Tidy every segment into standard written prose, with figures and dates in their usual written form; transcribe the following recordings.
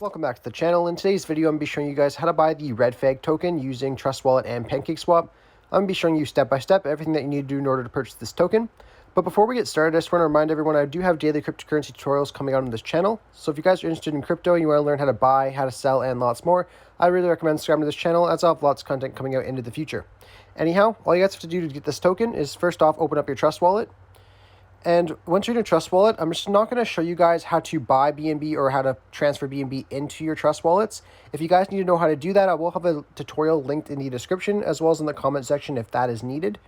Welcome back to the channel. In today's video, I'm going to be showing you guys how to buy the RedFEG token using Trust Wallet and PancakeSwap. I'm going to be showing you step by step everything that you need to do in order to purchase this token. But before we get started, I just want to remind everyone I do have daily cryptocurrency tutorials coming out on this channel. So if you guys are interested in crypto and you want to learn how to buy, how to sell, and lots more, I really recommend subscribing to this channel as I'll have lots of content coming out into the future. Anyhow, all you guys have to do to get this token is first off open up your Trust Wallet. And once you're in your Trust Wallet, I'm just not going to show you guys how to buy BNB or how to transfer BNB into your Trust Wallets. If you guys need to know how to do that, I will have a tutorial linked in the description as well as in the comment section if that is needed.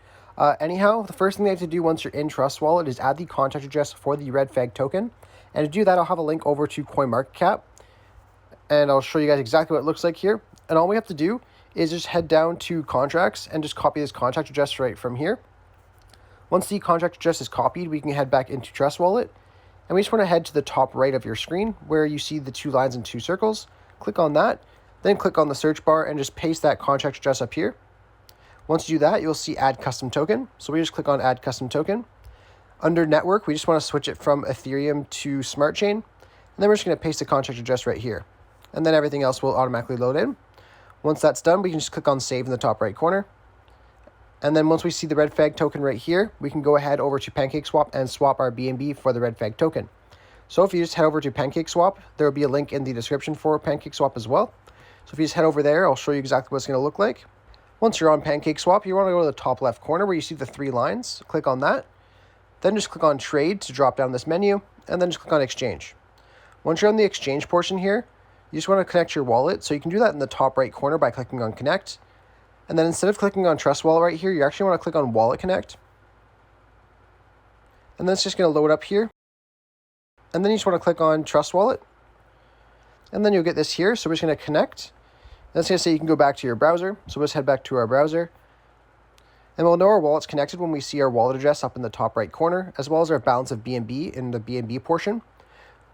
Anyhow, the first thing you have to do once you're in Trust Wallet is add the contract address for the RedFEG token. And to do that, I'll have a link over to CoinMarketCap. And I'll show you guys exactly what it looks like here. And all we have to do is just head down to contracts and just copy this contract address right from here. Once the contract address is copied, we can head back into Trust Wallet. And we just want to head to the top right of your screen where you see the 2 lines and 2 circles. Click on that, then click on the search bar and just paste that contract address up here. Once you do that, you'll see Add Custom Token. So we just click on Add Custom Token. Under Network, we just want to switch it from Ethereum to Smart Chain. And then we're just going to paste the contract address right here. And then everything else will automatically load in. Once that's done, we can just click on Save in the top right corner. And then once we see the RedFEG token right here, we can go ahead over to PancakeSwap and swap our BNB for the RedFEG token. So if you just head over to PancakeSwap, there will be a link in the description for PancakeSwap as well. So if you just head over there, I'll show you exactly what it's going to look like. Once you're on PancakeSwap, you want to go to the top left corner where you see the 3 lines. Click on that. Then just click on Trade to drop down this menu, and then just click on Exchange. Once you're on the exchange portion here, you just want to connect your wallet. So you can do that in the top right corner by clicking on Connect. And then instead of clicking on Trust Wallet right here, you actually want to click on Wallet Connect. And then it's just going to load up here. And then you just want to click on Trust Wallet. And then you'll get this here. So we're just going to connect. And it's going to say you can go back to your browser. So we'll just head back to our browser. And we'll know our wallet's connected when we see our wallet address up in the top right corner, as well as our balance of BNB in the BNB portion.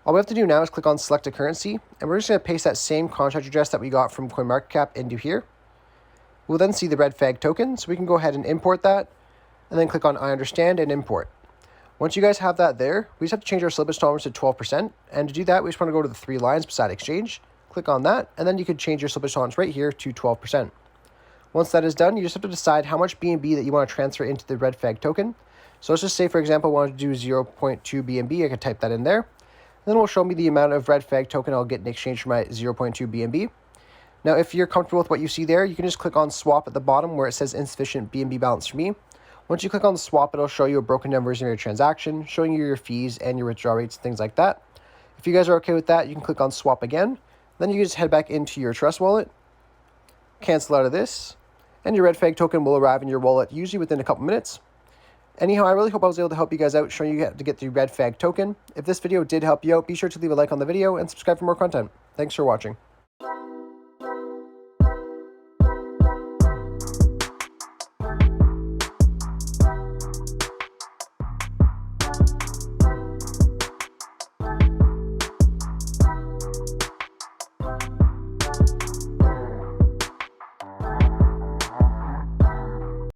All we have to do now is click on Select a Currency. And we're just going to paste that same contract address that we got from CoinMarketCap into here. We'll then see the RedFEG token, so we can go ahead and import that, and then click on I understand and import. Once you guys have that there, we just have to change our slippage tolerance to 12%, and to do that, we just want to go to the 3 lines beside exchange, click on that, and then you could change your slippage tolerance right here to 12%. Once that is done, you just have to decide how much BNB that you want to transfer into the RedFEG token. So let's just say, for example, I wanted to do 0.2 BNB, I could type that in there, and then it will show me the amount of RedFEG token I'll get in exchange for my 0.2 BNB. Now, if you're comfortable with what you see there, you can just click on Swap at the bottom where it says Insufficient BNB Balance for me. Once you click on Swap, it'll show you a broken down version of your transaction, showing you your fees and your withdrawal rates, things like that. If you guys are okay with that, you can click on Swap again. Then you can just head back into your Trust Wallet, cancel out of this, and your RedFEG token will arrive in your wallet usually within a couple minutes. Anyhow, I really hope I was able to help you guys out, showing you how to get the RedFEG token. If this video did help you out, be sure to leave a like on the video and subscribe for more content. Thanks for watching.